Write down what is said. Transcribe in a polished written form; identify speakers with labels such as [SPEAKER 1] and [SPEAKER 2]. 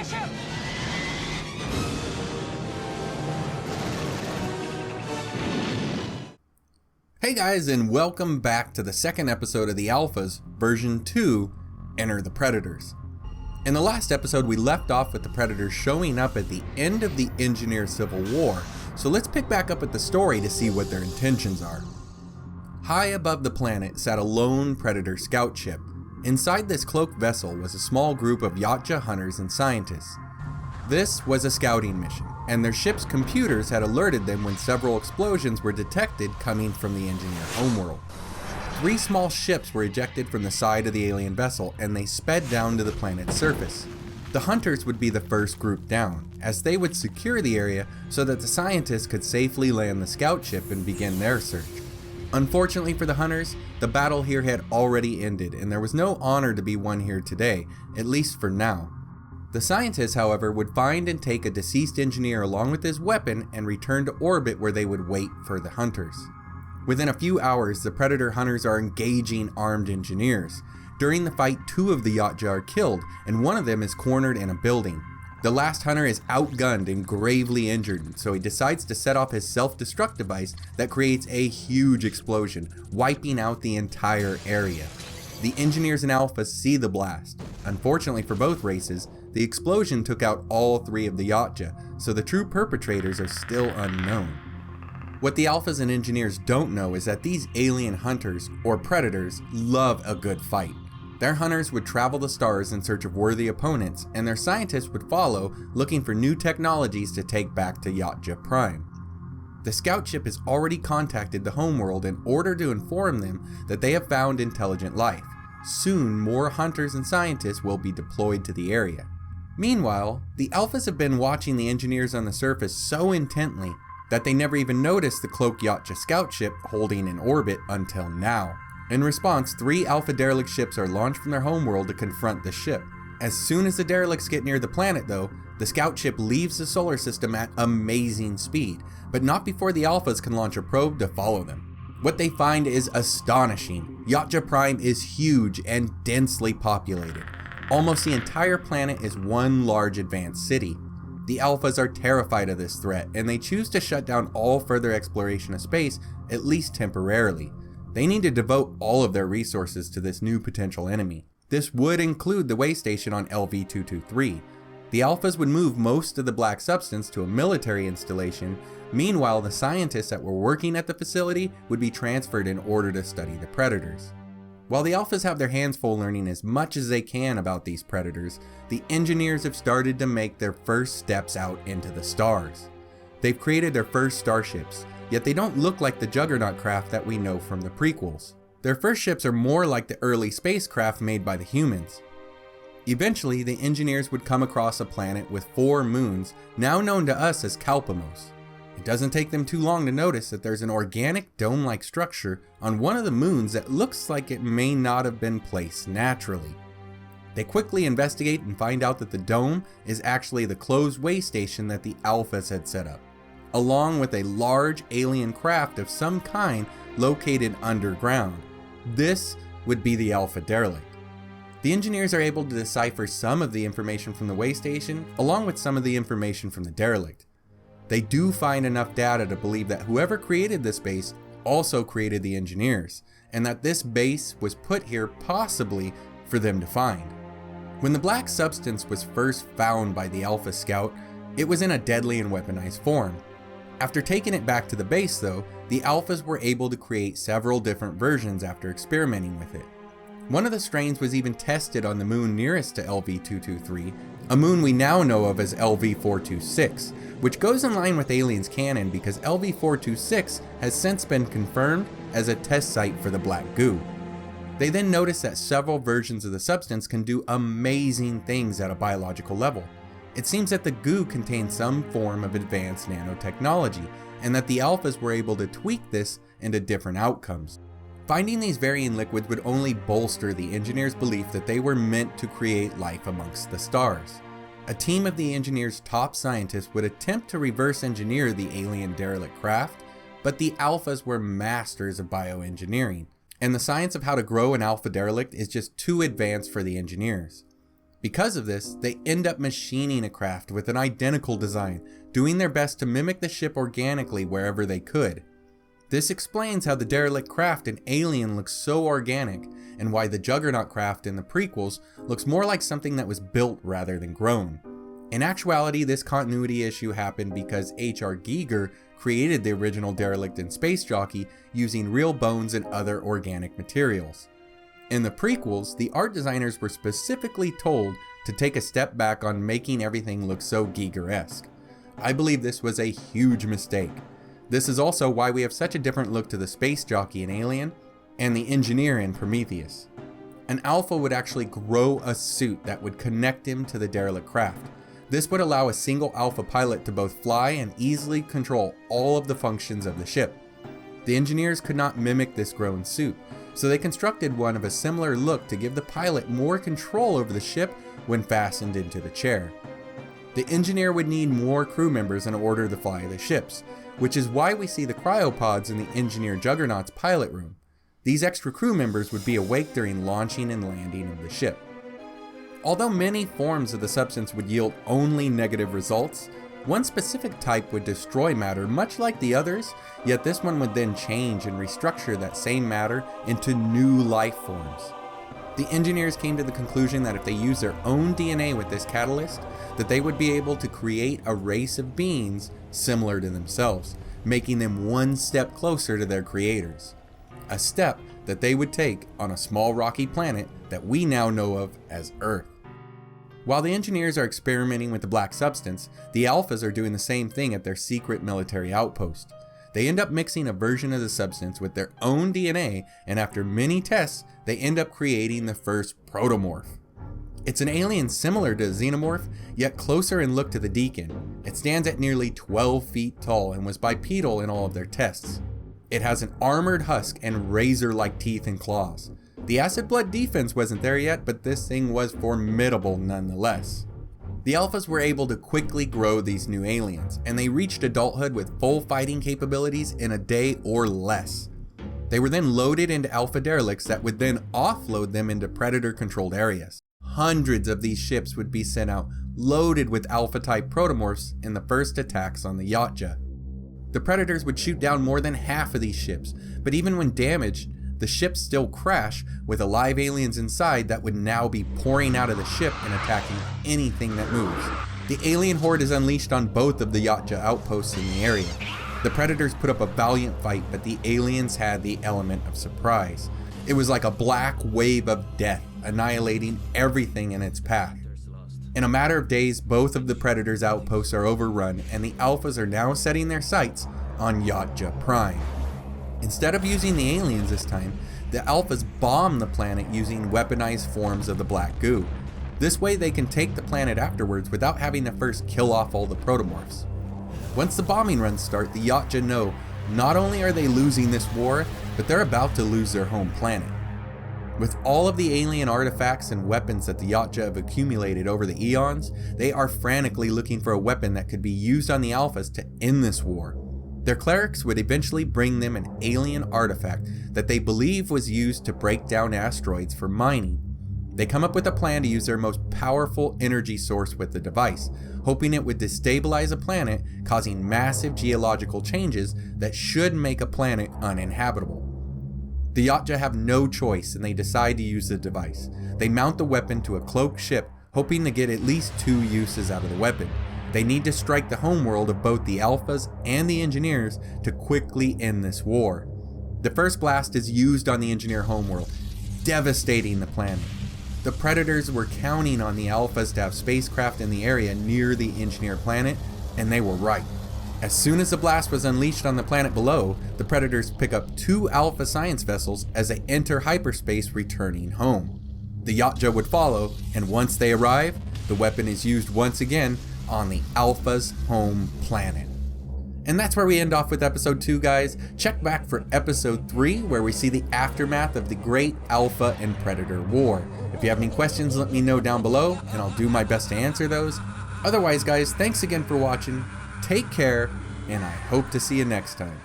[SPEAKER 1] ship!
[SPEAKER 2] Hey guys, and welcome back to the second episode of the Alphas, version 2, Enter the Predators. In the last episode, we left off with the Predators showing up at the end of the Engineer Civil War, so let's pick back up at the story to see what their intentions are. High above the planet sat a lone Predator scout ship. Inside this cloaked vessel was a small group of Yachtja hunters and scientists. This was a scouting mission, and their ship's computers had alerted them when several explosions were detected coming from the Engineer homeworld. 3 small ships were ejected from the side of the alien vessel, and they sped down to the planet's surface. The hunters would be the first group down, as they would secure the area so that the scientists could safely land the scout ship and begin their search. Unfortunately for the hunters, the battle here had already ended, and there was no honor to be won here today, at least for now. The scientists, however, would find and take a deceased engineer along with his weapon and return to orbit where they would wait for the hunters. Within a few hours, the Predator hunters are engaging armed engineers. During the fight, 2 of the Yachtja are killed, and one of them is cornered in a building. The last hunter is outgunned and gravely injured, so he decides to set off his self-destruct device that creates a huge explosion, wiping out the entire area. The Engineers and Alphas see the blast. Unfortunately for both races, the explosion took out all 3 of the Yachtja, so the true perpetrators are still unknown. What the Alphas and Engineers don't know is that these alien hunters, or Predators, love a good fight. Their hunters would travel the stars in search of worthy opponents, and their scientists would follow, looking for new technologies to take back to Yachtja Prime. The scout ship has already contacted the homeworld in order to inform them that they have found intelligent life. Soon, more hunters and scientists will be deployed to the area. Meanwhile, the Alphas have been watching the Engineers on the surface so intently that they never even noticed the cloaked Yachtja scout ship holding in orbit until now. In response, 3 Alpha derelict ships are launched from their homeworld to confront the ship. As soon as the derelicts get near the planet though, the scout ship leaves the solar system at amazing speed, but not before the Alphas can launch a probe to follow them. What they find is astonishing. Yachtja Prime is huge and densely populated. Almost the entire planet is one large advanced city. The Alphas are terrified of this threat, and they choose to shut down all further exploration of space, at least temporarily. They need to devote all of their resources to this new potential enemy. This would include the way station on LV-223. The Alphas would move most of the black substance to a military installation. Meanwhile, the scientists that were working at the facility would be transferred in order to study the Predators. While the Alphas have their hands full learning as much as they can about these Predators, the Engineers have started to make their first steps out into the stars. They've created their first starships, yet they don't look like the Juggernaut craft that we know from the prequels. Their first ships are more like the early spacecraft made by the humans. Eventually, the Engineers would come across a planet with 4 moons, now known to us as Kalpamos. It doesn't take them too long to notice that there's an organic dome-like structure on one of the moons that looks like it may not have been placed naturally. They quickly investigate and find out that the dome is actually the closed way station that the Alphas had set up, along with a large alien craft of some kind located underground. This would be the Alpha derelict. The Engineers are able to decipher some of the information from the way station, along with some of the information from the derelict. They do find enough data to believe that whoever created this base also created the Engineers, and that this base was put here possibly for them to find. When the black substance was first found by the Alpha Scout, it was in a deadly and weaponized form. After taking it back to the base though, the Alphas were able to create several different versions after experimenting with it. One of the strains was even tested on the moon nearest to LV-223, a moon we now know of as LV-426, which goes in line with Aliens canon because LV-426 has since been confirmed as a test site for the black goo. They then noticed that several versions of the substance can do amazing things at a biological level. It seems that the goo contains some form of advanced nanotechnology, and that the Alphas were able to tweak this into different outcomes. Finding these varying liquids would only bolster the Engineers' belief that they were meant to create life amongst the stars. A team of the Engineers' top scientists would attempt to reverse engineer the alien derelict craft, but the Alphas were masters of bioengineering, and the science of how to grow an Alpha derelict is just too advanced for the Engineers. Because of this, they end up machining a craft with an identical design, doing their best to mimic the ship organically wherever they could. This explains how the derelict craft in Alien looks so organic, and why the Juggernaut craft in the prequels looks more like something that was built rather than grown. In actuality, this continuity issue happened because H.R. Giger created the original derelict and space jockey using real bones and other organic materials. In the prequels, the art designers were specifically told to take a step back on making everything look so Giger-esque. I believe this was a huge mistake. This is also why we have such a different look to the space jockey in Alien and the engineer in Prometheus. An Alpha would actually grow a suit that would connect him to the derelict craft. This would allow a single Alpha pilot to both fly and easily control all of the functions of the ship. The engineers could not mimic this grown suit, so they constructed one of a similar look to give the pilot more control over the ship when fastened into the chair. The engineer would need more crew members in order to fly the ships, which is why we see the cryopods in the engineer Juggernaut's pilot room. These extra crew members would be awake during launching and landing of the ship. Although many forms of the substance would yield only negative results, one specific type would destroy matter much like the others, yet this one would then change and restructure that same matter into new life forms. The engineers came to the conclusion that if they used their own DNA with this catalyst, that they would be able to create a race of beings similar to themselves, making them one step closer to their creators. A step that they would take on a small rocky planet that we now know of as Earth. While the engineers are experimenting with the black substance, the Alphas are doing the same thing at their secret military outpost. They end up mixing a version of the substance with their own DNA, and after many tests, they end up creating the first protomorph. It's an alien similar to a xenomorph, yet closer in look to the Deacon. It stands at nearly 12 feet tall and was bipedal in all of their tests. It has an armored husk and razor-like teeth and claws. The acid blood defense wasn't there yet, but this thing was formidable nonetheless. The Alphas were able to quickly grow these new aliens, and they reached adulthood with full fighting capabilities in a day or less. They were then loaded into Alpha derelicts that would then offload them into Predator-controlled areas. Hundreds of these ships would be sent out loaded with Alpha-type protomorphs in the first attacks on the Yachtja. The Predators would shoot down more than half of these ships, but even when damaged, the ships still crash with alive aliens inside that would now be pouring out of the ship and attacking anything that moves. The alien horde is unleashed on both of the Yachtja outposts in the area. The Predators put up a valiant fight, but the aliens had the element of surprise. It was like a black wave of death, annihilating everything in its path. In a matter of days, both of the Predators' outposts are overrun, and the Alphas are now setting their sights on Yachtja Prime. Instead of using the aliens this time, the Alphas bomb the planet using weaponized forms of the black goo. This way they can take the planet afterwards without having to first kill off all the protomorphs. Once the bombing runs start, the Yachtja know not only are they losing this war, but they're about to lose their home planet. With all of the alien artifacts and weapons that the Yachtja have accumulated over the eons, they are frantically looking for a weapon that could be used on the Alphas to end this war. Their clerics would eventually bring them an alien artifact that they believe was used to break down asteroids for mining. They come up with a plan to use their most powerful energy source with the device, hoping it would destabilize a planet, causing massive geological changes that should make a planet uninhabitable. The Yachtja have no choice and they decide to use the device. They mount the weapon to a cloaked ship, hoping to get at least 2 uses out of the weapon. They need to strike the homeworld of both the Alphas and the Engineers to quickly end this war. The first blast is used on the Engineer homeworld, devastating the planet. The Predators were counting on the Alphas to have spacecraft in the area near the Engineer planet, and they were right. As soon as the blast was unleashed on the planet below, the Predators pick up 2 Alpha science vessels as they enter hyperspace returning home. The Yachtja would follow, and once they arrive, the weapon is used once again on the Alpha's home planet. And that's where we end off with episode 2, guys. Check back for episode 3, where we see the aftermath of the great Alpha and Predator war. If you have any questions, let me know down below, and I'll do my best to answer those. Otherwise, guys, thanks again for watching. Take care, and I hope to see you next time.